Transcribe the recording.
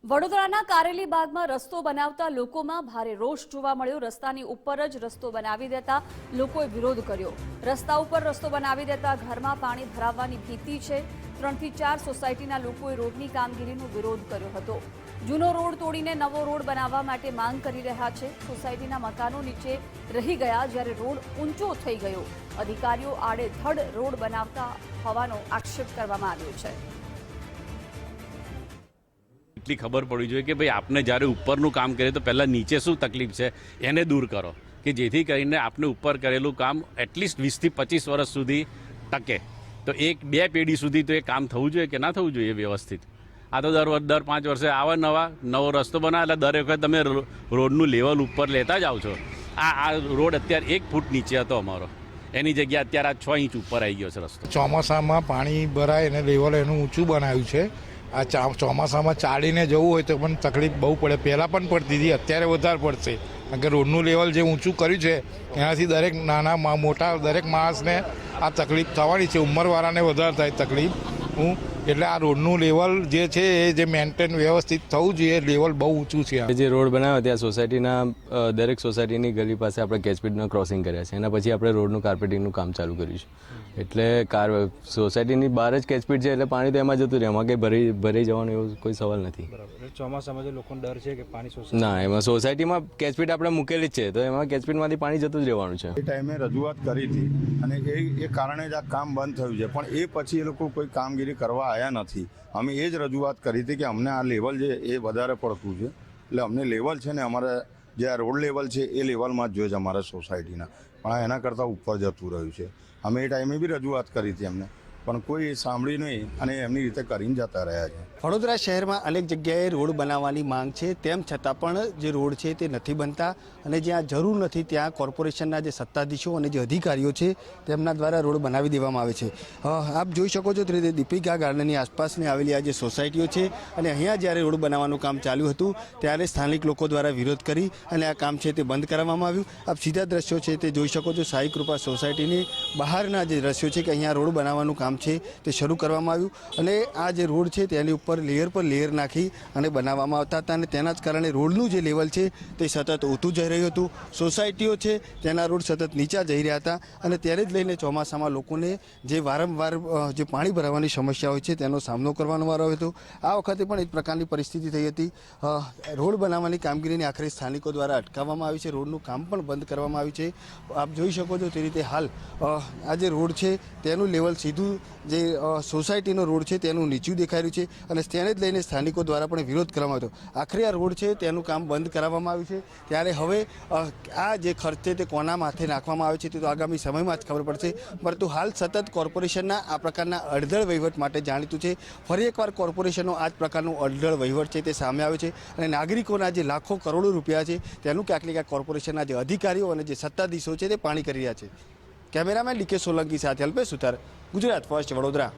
વડોદરાના કારેલીબાગમાં રસ્તો બનાવતા લોકોમાં ભારે રોષ જોવા મળ્યો। રસ્તાની ઉપર જ રસ્તો બનાવી દેતા લોકોએ વિરોધ કર્યો। રસ્તા ઉપર રસ્તો બનાવી દેતા ઘરમાં પાણી ભરાવવાની ભીતિ છે। 3 થી 4 સોસાયટીના લોકોએ રોડની કામગીરીનો વિરોધ કર્યો હતો। જૂનો રોડ તોડીને નવો રોડ બનાવવા માટે માંગ કરી રહ્યા છે। સોસાયટીના મકાનો નીચે રહી ગયા જ્યારે રોડ ઊંચો થઈ ગયો। અધિકારીઓ આડેધડ રોડ બનાવતા હોવાનો આક્ષેપ કરવામાં આવ્યો છે। એટલી ખબર પડવી જોઈએ કે ભાઈ આપને જ્યારે ઉપરનું કામ કરે તો પહેલાં નીચે શું તકલીફ છે એને દૂર કરો કે જેથી કરીને આપને ઉપર કરેલું કામ એટલીસ્ટ 20 થી 25 વર્ષ સુધી ટકે। તો 1-2 પેઢી સુધી તો એ કામ થવું જોઈએ કે ના થવું જોઈએ વ્યવસ્થિત। આ તો દર 5 વર્ષે આવે નવો રસ્તો બનાવે એટલે દરેક વખત તમે રોડનું લેવલ ઉપર લેતા જાઓ છો। આ રોડ અત્યારે 1 ફૂટ નીચે હતો અમારો, એની જગ્યા અત્યારે આ 6 ઇંચ ઉપર આવી ગયો છે રસ્તો। ચોમાસામાં પાણી ભરાય અને લેવલ એનું ઊંચું બનાવ્યું છે। આ ચોમાસામાં ચાલીને જવું હોય તો પણ તકલીફ બહુ પડે, પહેલાં પણ પડતી હતી, અત્યારે વધારે પડશે કારણ કે રોડનું લેવલ જે ઊંચું કર્યું છે એનાથી દરેક નાના મોટા દરેક માણસને આ તકલીફ થવાની છે। ઉંમરવાળાને વધારે થાય તકલીફ। એટલે આ રોડનું લેવલ જે છે એ જે મેન્ટેન વ્યવસ્થિત થવું જોઈએ, લેવલ બહુ ઊંચું છે। જે રોડ બનાવ્યો ત્યાં સોસાયટીના દરેક સોસાયટીની ગલી પાસે આપણે કેચપીટનો ક્રોસિંગ કર્યા છે। એના પછી આપણે રોડનું કાર્પેટિંગનું કામ ચાલુ કર્યું છે। એટલે સોસાયટીની બહાર જ કેચપીટ છે એટલે પાણી તો એમાં જતું રહે, એમાં કંઈ ભરાઈ જવાનો એવો કોઈ સવાલ નથી। ચોમાસામાં જે લોકોને ડર છે કે પાણી ના, એમાં સોસાયટીમાં કેચપીટ આપણે મૂકેલી જ છે તો એમાં કેચપીટમાંથી પાણી જતું જ રહેવાનું છે। એ ટાઈમે રજૂઆત કરી હતી અને એ કારણે જ આ કામ બંધ થયું છે, પણ એ પછી એ લોકો કોઈ કામગીરી કરવા આવ્યા નથી। અમે એ જ રજૂઆત કરી હતી કે અમને આ લેવલ છે એ વધારે પડતું છે, એટલે અમને લેવલ છે ને અમારે જે આ રોડ લેવલ છે એ લેવલમાં જ જોઈએ છે અમારા સોસાયટીના, પણ આ એના કરતાં ઉપર જતું રહ્યું છે। અમે એ ટાઈમે બી રજૂઆત કરી હતી એમને, પણ કોઈ સાંભળી નહીં અને એમની રીતે કરીને જતા રહ્યા છે। વડોદરા શહેરમાં અનેક જગ્યાએ રોડ બનાવવાની માંગ છે, તેમ છતાં પણ જે રોડ છે તે નથી બનતા અને જ્યાં જરૂર નથી ત્યાં કોર્પોરેશનના જે સત્તાધીશો અને જે અધિકારીઓ છે તેમના દ્વારા રોડ બનાવી દેવામાં આવે છે। આપ જોઈ શકો છો તે રીતે દીપિકા ગાર્ડનની આસપાસની આવેલી આ જે સોસાયટીઓ છે અને અહીંયા જ્યારે રોડ બનાવવાનું કામ ચાલ્યું હતું ત્યારે સ્થાનિક લોકો દ્વારા વિરોધ કરી અને આ કામ છે તે બંધ કરાવવામાં આવ્યું। આપ સીધા દ્રશ્યો છે તે જોઈ શકો છો સાઈ કૃપા સોસાયટીની બહારના જે દ્રશ્યો છે કે અહીંયા રોડ બનાવવાનું કામ છે તે શરૂ કરવામાં આવ્યું અને આ જે રોડ છે તેની ઉપર લેયર પર લેયર નાખી અને બનાવવામાં આવતા હતા અને તેના જ કારણે રોડનું જે લેવલ છે તે સતત ઊંચું જઈ રહ્યું હતું। સોસાયટીઓ છે તેના રોડ સતત નીચા જઈ રહ્યા હતા અને ત્યારે જ લઈને ચોમાસામાં લોકોને જે વારંવાર જે પાણી ભરાવાની સમસ્યા હોય છે તેનો સામનો કરવાનો વારો આવ્યો હતો। આ વખતે પણ એક પ્રકારની પરિસ્થિતિ થઈ હતી। રોડ બનાવવાની કામગીરીને આખરે સ્થાનિકો દ્વારા અટકાવવામાં આવી છે, રોડનું કામ પણ બંધ કરવામાં આવ્યું છે। આપ જોઈ શકો છો તે રીતે હાલ આ જે રોડ છે તેનું લેવલ સીધું જે સોસાયટીનો રોડ છે તેનું નીચું દેખાઈ રહ્યું છે અને તેને જ લઈને સ્થાનિકો દ્વારા પણ વિરોધ કરવામાં આવ્યો હતો। આખરે આ રોડ છે તેનું કામ બંધ કરાવવામાં આવ્યું છે, ત્યારે હવે આ જે ખર્ચ છે તે કોના માથે નાખવામાં આવે છે તે તો આગામી સમયમાં જ ખબર પડશે, પરંતુ હાલ સતત કોર્પોરેશનના આ પ્રકારના અડધળ વહીવટ માટે જાણીતું છે। ફરી એકવાર કોર્પોરેશનનો આ જ પ્રકારનું અડધળ વહીવટ છે તે સામે આવે છે અને નાગરિકોના જે લાખો કરોડો રૂપિયા છે તેનું ક્યાંક ને ક્યાંક કોર્પોરેશનના જે અધિકારીઓ અને જે સત્તાધીશો છે તે પાણી કરી રહ્યા છે। કેમેરામેન ડીકે સોલંકી સાથે અલ્પેશ સુથાર, ગુજરાત ફર્સ્ટ, વડોદરા।